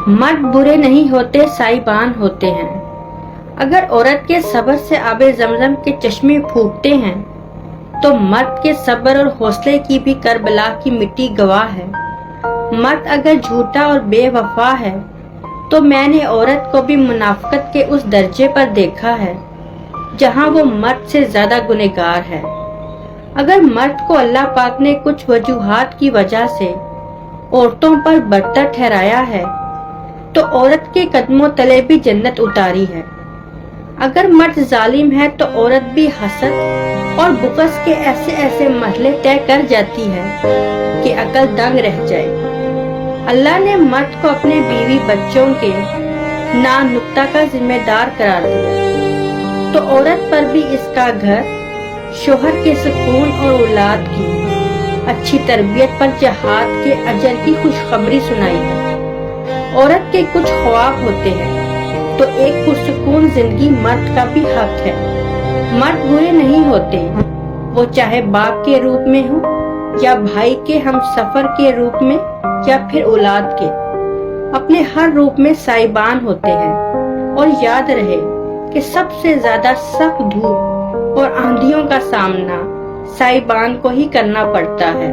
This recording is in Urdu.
مرد برے نہیں ہوتے، سائبان ہوتے ہیں۔ اگر عورت کے صبر سے آب زمزم کے چشمے پھوٹتے ہیں تو مرد کے صبر اور حوصلے کی بھی کربلا کی مٹی گواہ ہے۔ مرد اگر جھوٹا اور بے وفا ہے تو میں نے عورت کو بھی منافقت کے اس درجے پر دیکھا ہے جہاں وہ مرد سے زیادہ گنہگار ہے۔ اگر مرد کو اللہ پاک نے کچھ وجوہات کی وجہ سے عورتوں پر برتر ٹھہرایا ہے تو عورت کے قدموں تلے بھی جنت اتاری ہے۔ اگر مرد ظالم ہے تو عورت بھی حسد اور بغض کے ایسے ایسے مرحلے طے کر جاتی ہے کہ عقل دنگ رہ جائے۔ اللہ نے مرد کو اپنے بیوی بچوں کے نقطہ کا ذمہ دار قرار دیا تو عورت پر بھی اس کا گھر، شوہر کے سکون اور اولاد کی اچھی تربیت پر جہاد کے اجر کی خوشخبری سنائی ہے۔ عورت کے کچھ خواب ہوتے ہیں تو ایک پرسکون زندگی مرد کا بھی حق ہے۔ مرد برے نہیں ہوتے، وہ چاہے باپ کے روپ میں ہو یا بھائی کے ہم سفر کے روپ میں یا پھر اولاد کے، اپنے ہر روپ میں سائبان ہوتے ہیں۔ اور یاد رہے کہ سب سے زیادہ سخت دھوپ اور آندھیوں کا سامنا سائبان کو ہی کرنا پڑتا ہے۔